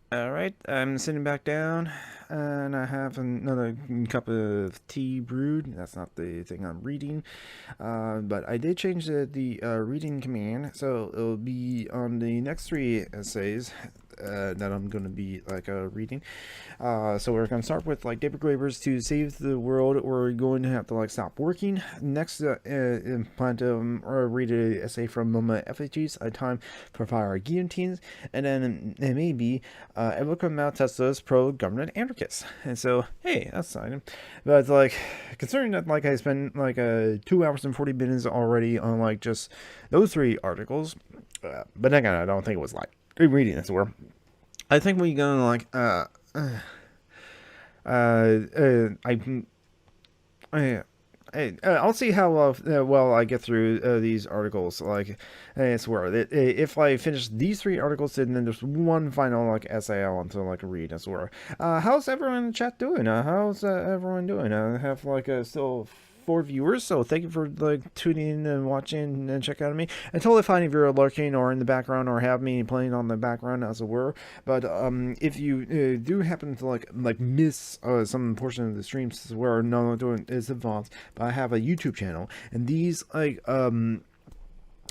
Alright, I'm sitting back down and I have another cup of tea brewed. That's not the thing I'm reading. But I did change the reading command, so it'll be on the next three essays that I'm going to be reading. So we're going to start with like David Graeber's To Save the World. We're going to have to like stop working. Next, plan to read an essay from Moma Effigies, A Time for Fire Guillotines, and then it may be Evoca Maltestos Pro Government Anarchists. And so, hey, that's exciting. But like, considering that like I spent like 2 hours and 40 minutes already on like just those three articles, but again, I don't think it was like reading this were. I think we're gonna like I I'll see how well I get through these articles. Like, I swear that if I finish these three articles, then there's one final like essay I want to like read. I swear. How's everyone in the chat doing? How's everyone doing? I have like still 4 viewers, so thank you for like tuning in and watching and checking out me. And totally fine if you're lurking or in the background or have me playing on the background as it were. But if you do happen to like miss some portion of the streams where no doing is advanced, but I have a YouTube channel, and these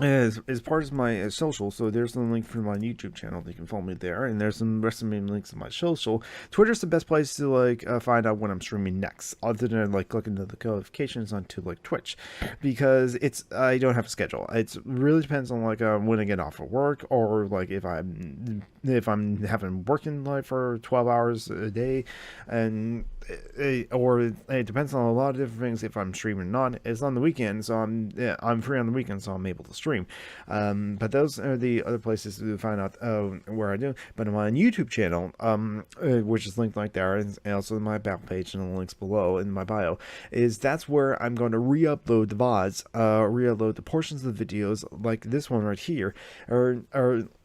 as part of my social, so there's a link for my YouTube channel. You can follow me there, and there's some rest of my links in my social. Twitter's the best place to like find out when I'm streaming next, other than like clicking the notifications onto like Twitch, because I don't have a schedule. It really depends on like when I get off of work, or like if I'm having working like for 12 hours a day, and or it depends on a lot of different things if I'm streaming or not. It's on the weekend, so I'm free on the weekend, so I'm able to stream. But those are the other places to find out where I do. But on my YouTube channel, which is linked right there, and also in my back page and the links below in my bio, that's where I'm going to re-upload the VODs, re-upload the portions of the videos like this one right here, or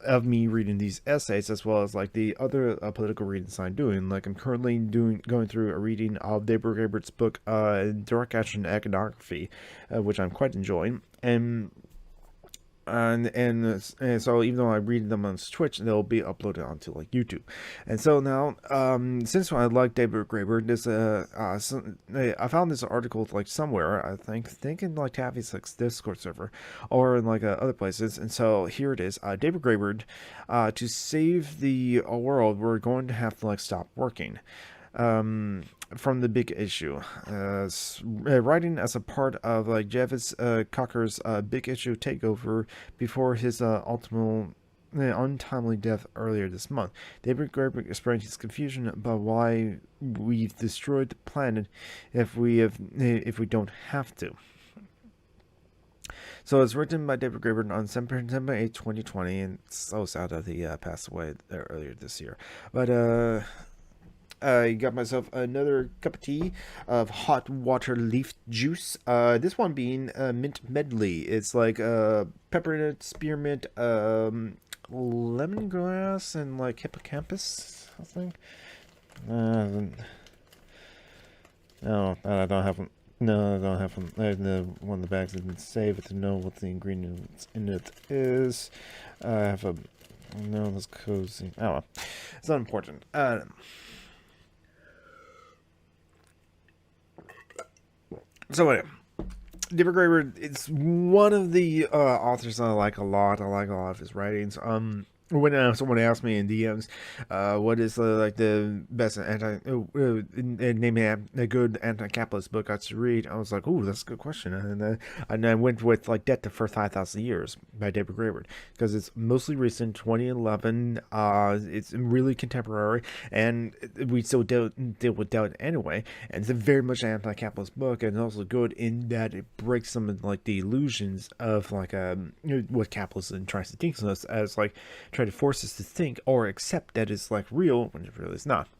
of me reading these essays, as well as like the other political readings I'm doing. Like I'm currently going through a reading of David Graeber's book, Direct Action Iconography, which I'm quite enjoying. And so even though I read them on Twitch, they'll be uploaded onto like YouTube. And so now, since I like David Graeber, I found this article like somewhere. I think in like Taffy's like Discord server, or in like other places. And so here it is. David Graeber, to save the world, we're going to have to like stop working. From the big issue, writing as a part of like Javis Cocker's big issue takeover before his ultimate untimely death earlier this month. David Graeber expressed his confusion about why we've destroyed the planet if we don't have to. So it's written by David Graeber on September 8, 2020, and it's so sad that he passed away earlier this year. But I got myself another cup of tea of hot water leaf juice. This one being mint medley. It's like peppermint, spearmint, lemongrass, and like hippocampus, I think. No, I don't have them. No, I don't have them. I have the one of the bags didn't save it to know what the ingredients in it is. I have a no. That's cozy. Oh, well. It's not important. So anyway, David Graeber, it's one of the authors I like a lot. I like a lot of his writings. When someone asked me in DMs, what is like the best name a good anti-capitalist book I should read, I was like, "Ooh, that's a good question," and I went with like Debt to First 5,000 Years by David Graeber, because it's mostly recent, 2011. It's really contemporary, and we still deal with doubt anyway. And it's a very much an anti-capitalist book, and also good in that it breaks some of like the illusions of like what capitalism tries to teach us as like try to force us to think or accept that it's like real when it really is not.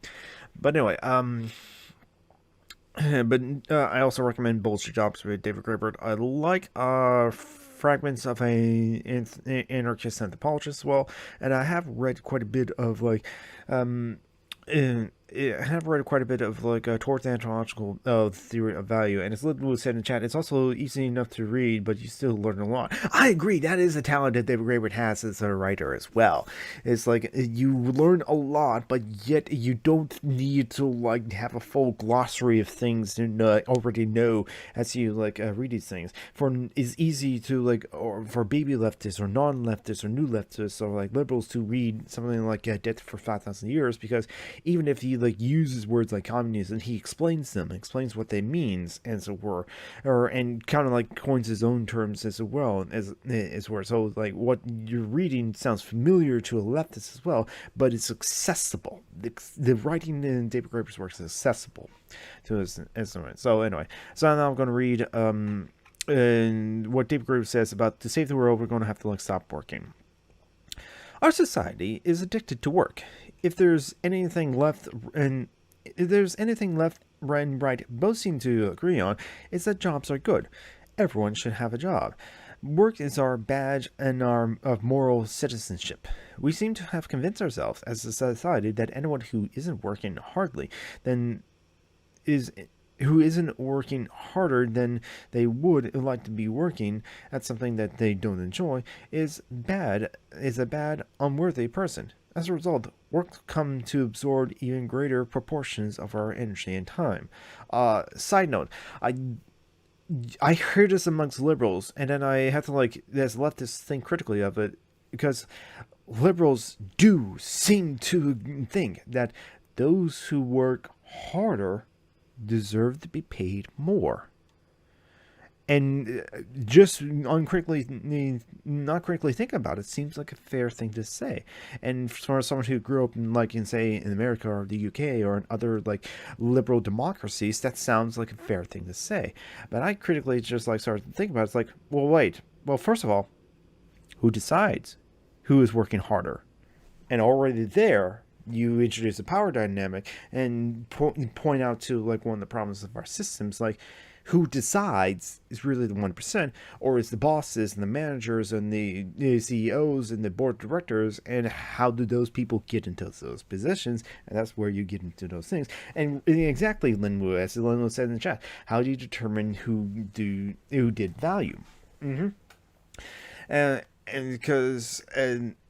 But anyway, I also recommend Bullshit Jobs with David Graeber. I like fragments of an anarchist anthropologist as well, and I have read quite a bit of like I have read quite a bit of like towards anthropological theory of value, and as Lynn said in the chat, it's also easy enough to read, but you still learn a lot. I agree. That is a talent that David Graeber has as a writer as well. It's like you learn a lot, but yet you don't need to like have a full glossary of things to already know as you like read these things. For it's easy to like, or for baby leftists or non-leftists or new leftists or like liberals to read something like Death for 5,000 Years, because even if he like uses words like communism, he explains them, explains what they means, as it were, or and kind of like coins his own terms as well as were. So like what you're reading sounds familiar to a leftist as well, but it's accessible. The writing in David Graeber's works is accessible to his instruments. So anyway, so now I'm going to read and what David Graeber says about to save the world, we're going to have to like stop working. Our society is addicted to work. If there's anything left and right both seem to agree on, it's that jobs are good. Everyone should have a job. Work is our badge and of moral citizenship. We seem to have convinced ourselves as a society that anyone who isn't working working harder than they would like to be working at something that they don't enjoy is a bad, unworthy person. As a result, work come to absorb even greater proportions of our energy and time. Side note, I hear this amongst liberals, and then I have to like as leftists think critically of it, because liberals do seem to think that those who work harder deserve to be paid more. And just not critically think about it seems like a fair thing to say. And for someone who grew up in say in America or the UK or in other like liberal democracies, that sounds like a fair thing to say. But I critically just like started to think about it. It's like, well, wait. Well, first of all, who decides who is working harder? And already there, you introduce a power dynamic and point out to like one of the problems of our systems, like who decides is really the 1%, or is the bosses and the managers and the CEOs and the board of directors, and how do those people get into those positions? And that's where you get into those things. And exactly, Linwu, as Linwu said in the chat, how do you determine who did value? And because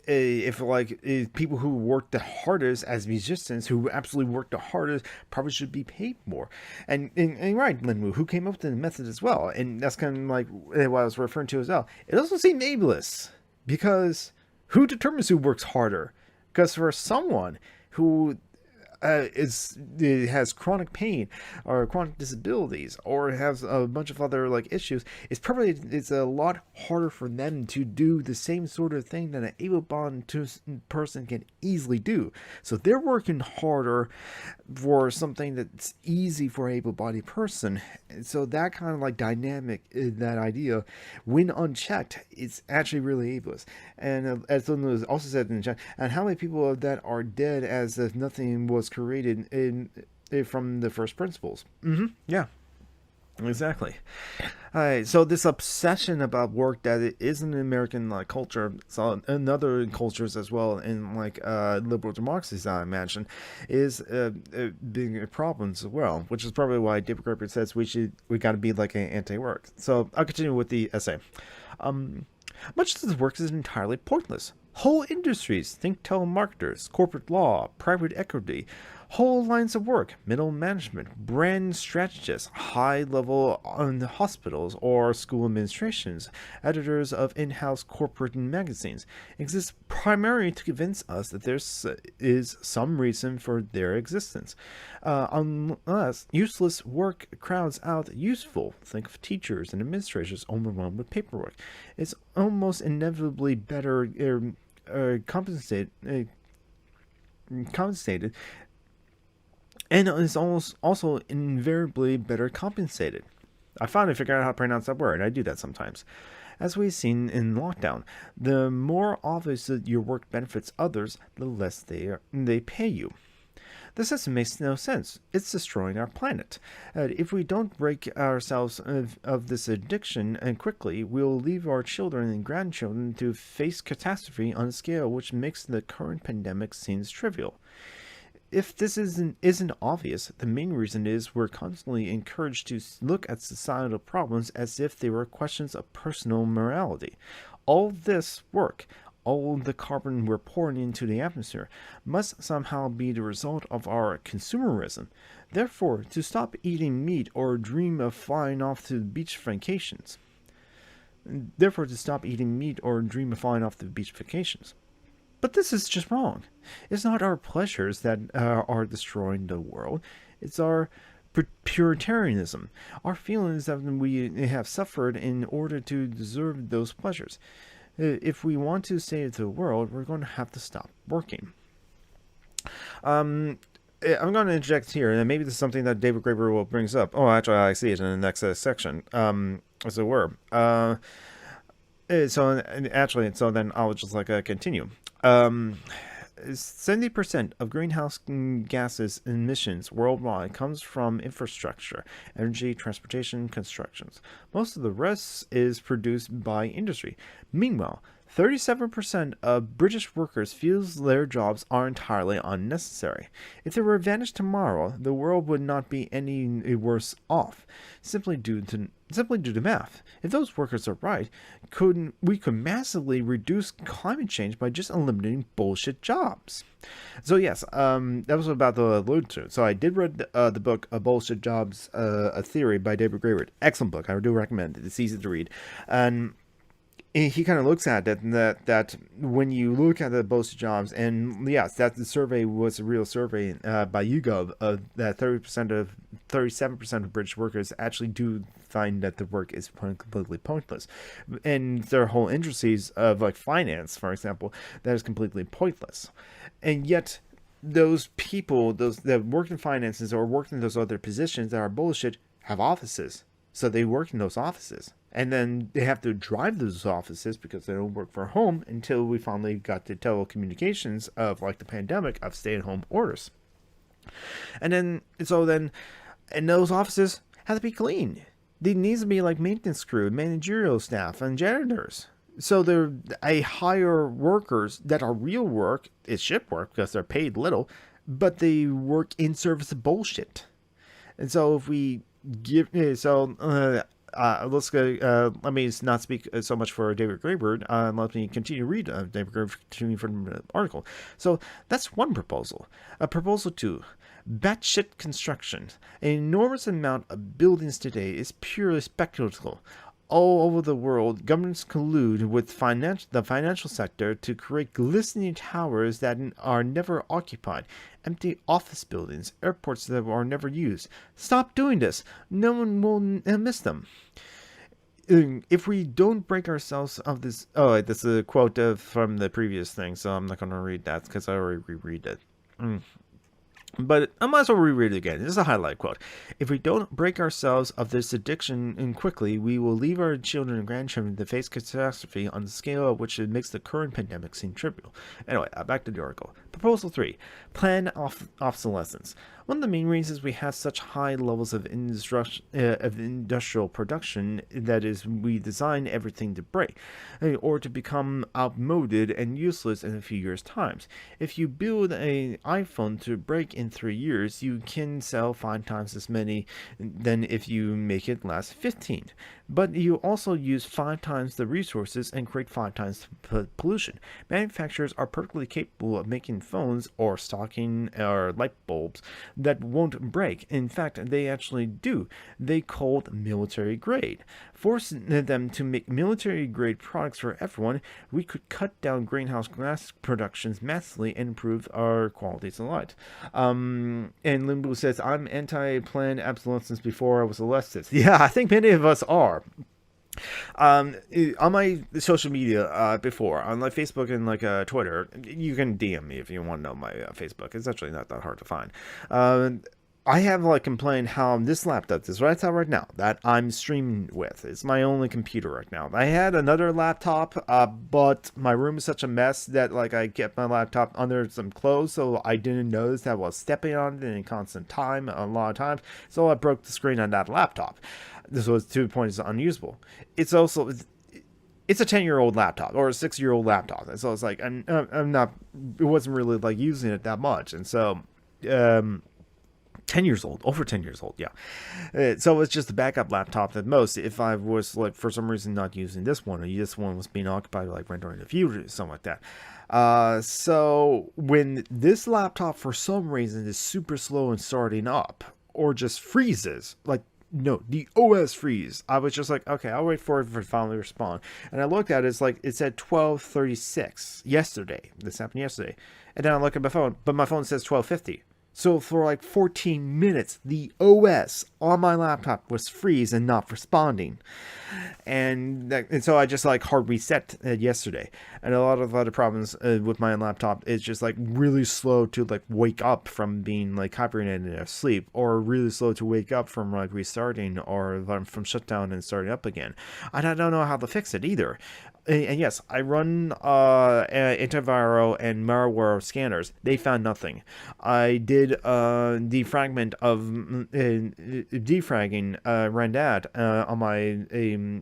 if people who work the hardest as musicians, who absolutely work the hardest, probably should be paid more. And right, Linwu, who came up with the method as well, and that's kind of like what I was referring to as well. It also seemed ableist, because who determines who works harder? Because for someone who has chronic pain or chronic disabilities or has a bunch of other like issues, it's a lot harder for them to do the same sort of thing that an able-bodied person can easily do. So they're working harder for something that's easy for an able-bodied person. So that kind of like dynamic, that idea, when unchecked, it's actually really ableist. And as someone was also said in the chat, and how many people of that are dead as if nothing was created from the first principles. Yeah, exactly. So this obsession about work that it is an American culture, so in other cultures as well, in like liberal democracies, I imagine, is being a problem as well, which is probably why David Graeber says we got to be like an anti-work. So I'll continue with the essay. Much of this work is entirely pointless. Whole industries, think telemarketers, corporate law, private equity, whole lines of work, middle management, brand strategists, high-level hospitals or school administrations, editors of in-house corporate magazines, exist primarily to convince us that there is some reason for their existence. Unless useless work crowds out useful, think of teachers and administrators overwhelmed with paperwork. It's almost inevitably better compensated, and is almost also invariably better compensated. I finally figured out how to pronounce that word. I do that sometimes. As we've seen in lockdown, the more obvious that your work benefits others, the less they pay you. The system makes no sense. It's destroying our planet. If we don't break ourselves of this addiction and quickly, we'll leave our children and grandchildren to face catastrophe on a scale which makes the current pandemic seem trivial. if this isn't obvious, the main reason is we're constantly encouraged to look at societal problems as if they were questions of personal morality. All this work, all the carbon we're pouring into the atmosphere, must somehow be the result of our consumerism. Therefore, to stop eating meat or dream of flying off to beach vacations. Therefore, to stop eating meat or dream of flying off to beach vacations. But this is just wrong. It's not our pleasures that are destroying the world. It's our puritarianism, our feelings that we have suffered in order to deserve those pleasures. If we want to save the world, we're going to have to stop working. I'm going to interject here, and maybe this is something that David Graeber will brings up. Oh, actually, I see it in the next section, as it were. So then I'll just continue. 70% of greenhouse gases emissions worldwide comes from infrastructure, energy, transportation, constructions. Most of the rest is produced by industry. Meanwhile, 37% of British workers feel their jobs are entirely unnecessary. If there were a vanished tomorrow, the world would not be any worse off, simply due to math. If those workers are right, we could massively reduce climate change by just eliminating bullshit jobs. So yes, that was about the allude to. So I did read the book Bullshit Jobs, A Theory by David Graeber. Excellent book. I do recommend it. It's easy to read. And he kind of looks at that when you look at the bullshit jobs, and yes, that the survey was a real survey by YouGov, that 37% of British workers actually do find that the work is completely pointless, and their whole industries of finance, for example, that is completely pointless, and yet those people, those that work in finances or work in those other positions that are bullshit, have offices, so they work in those offices. And then they have to drive those offices because they don't work from home until we finally got to telecommunications of the pandemic of stay-at-home orders. And then and those offices have to be clean. There needs to be maintenance crew, managerial staff, and janitors. So they hire workers that are real work, it's ship work because they're paid little, but they work in service of bullshit. And so if we give let's go. Let me not speak so much for David Graeber. Let me continue to read David Graeber continuing from the article. So that's one proposal. Proposal 2. Batshit construction. An enormous amount of buildings today is purely speculative. All over the world, governments collude with the financial sector to create glistening towers that are never occupied, empty office buildings, airports that are never used. Stop doing this. No one will miss them. If we don't break ourselves of this... Oh, this is a quote from the previous thing, so I'm not going to read that because I already reread it. But I might as well reread it again. This is a highlight quote. If we don't break ourselves of this addiction quickly, we will leave our children and grandchildren to face catastrophe on the scale at which it makes the current pandemic seem trivial. Anyway, back to the article. Proposal 3. Plan obsolescence. One of the main reasons we have such high levels of industrial production, that is, we design everything to break, or to become outmoded and useless in a few years' time. If you build an iPhone to break in 3 years, you can sell 5 times as many than if you make it last 15. But you also use 5 times the resources and create 5 times the pollution. Manufacturers are perfectly capable of making phones or stocking or light bulbs that won't break. In fact, they actually do. They called military grade. Forcing them to make military grade products for everyone, we could cut down greenhouse gas productions massively and improve our qualities of life. And Limbo says, I'm anti-planned obsolescence before I was elected. Yeah, I think many of us are. On my social media before, on Facebook and Twitter, you can DM me if you want to know my Facebook. It's actually not that hard to find. I have complained how this laptop, this right now, that I'm streaming with, it's my only computer right now. I had another laptop, but my room is such a mess that I kept my laptop under some clothes, so I didn't notice that I was stepping on it in constant time, a lot of times, so I broke the screen on that laptop. This was 2 points unusable. It's a 10-year-old laptop or a 6-year-old laptop, and so it's I'm not, it wasn't really using it that much, and so 10 years old, over 10 years old, yeah. So it's just a backup laptop at most. If I was, like, for some reason not using this one, or this one was being occupied, like, rendering a view or something like that. So when this laptop, for some reason, is super slow in starting up, or just freezes, like, no, the OS freeze, I was just like, okay, I'll wait for it to finally respond. And I looked at it, it's like, it said 12:36 yesterday. This happened yesterday. And then I look at my phone, but my phone says 12:50. So for like 14 minutes, the OS on my laptop was freeze and not responding. And so I just like hard reset yesterday. And a lot of other problems with my laptop is just like really slow to like wake up from being like hibernated asleep, or really slow to wake up from like restarting, or from shutdown and starting up again. And I don't know how to fix it either. And yes, I run antiviral and malware scanners. They found nothing. I did defraggment of defragging Randat on my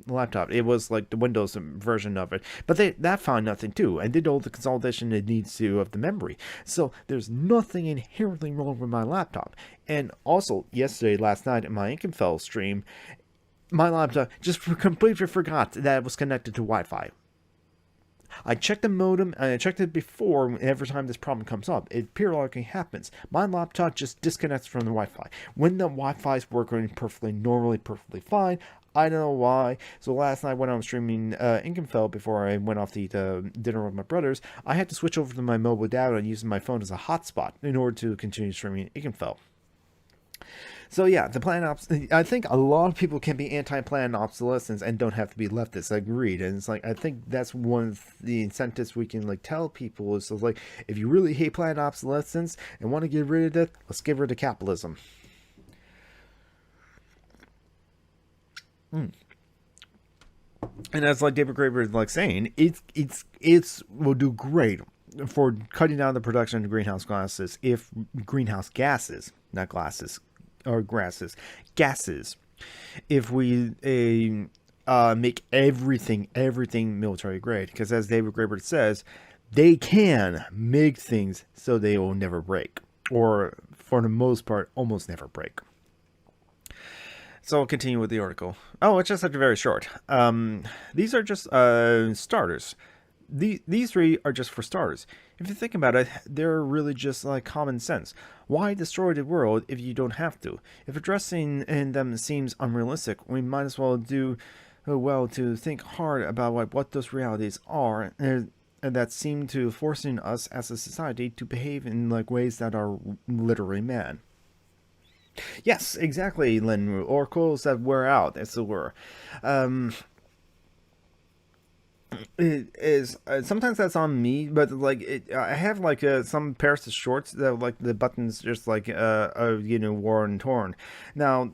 laptop. It was like the Windows version of it, but that found nothing too, and did all the consolidation it needs to of the memory. So there's nothing inherently wrong with my laptop. And also, last night in my Inkenfell stream, my laptop just completely forgot that it was connected to Wi-Fi. I checked the modem, and I checked it before. Every time this problem comes up, it periodically happens. My laptop just disconnects from the Wi-Fi. When the Wi-Fi is working perfectly fine, I don't know why. So last night when I was streaming Inkenfell, before I went off to eat dinner with my brothers, I had to switch over to my mobile data and using my phone as a hotspot in order to continue streaming Inkenfell. So yeah, the planned I think a lot of people can be anti-planned obsolescence and don't have to be leftists. Agreed. And it's like, I think that's one of the incentives we can like tell people is like, if you really hate planned obsolescence and want to get rid of it, let's get rid of capitalism. And as like David Graeber is like saying, it's will do great for cutting down the production of greenhouse gases if we make everything military grade, because as David Graeber says, they can make things so they will never break, or for the most part almost never break. So I'll continue with the article. Oh, it's just like very short. These are just starters. These three are just for starters. If you think about it, they're really just like common sense. Why destroy the world if you don't have to? If addressing in them seems unrealistic, we might as well do well to think hard about what those realities are, and that seem to forcing us as a society to behave in like ways that are literally mad. Yes, exactly, Linru. Or clothes that wear out, as it were. It is sometimes that's on me, but like I have like some pairs of shorts that like the buttons just like are worn and torn. Now,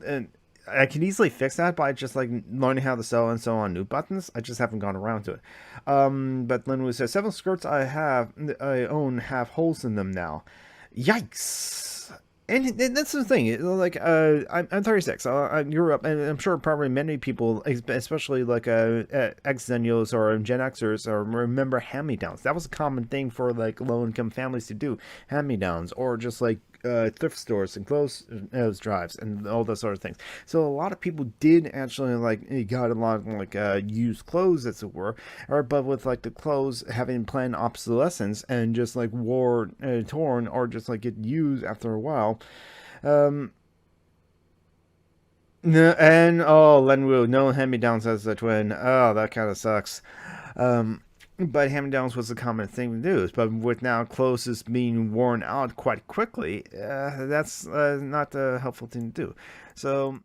I can easily fix that by just like learning how to sew and sew on new buttons. I just haven't gone around to it. But Linwood says several skirts I own have holes in them now. Yikes! And that's the thing, like, I'm 36, I grew up, and I'm sure probably many people, especially like ex-Zennials or Gen Xers, or remember hand-me-downs. That was a common thing for like low-income families to do, hand-me-downs, or just like thrift stores and clothes drives and all those sort of things. So a lot of people did actually like got a lot of like used clothes, as it were, but with like the clothes having planned obsolescence and just like wore torn or just like get used after a while. And Lenwu, no hand-me-downs as a twin. Oh, that kind of sucks. But hand-me-downs was a common thing to do. But with now clothes being worn out quite quickly, that's not a helpful thing to do. So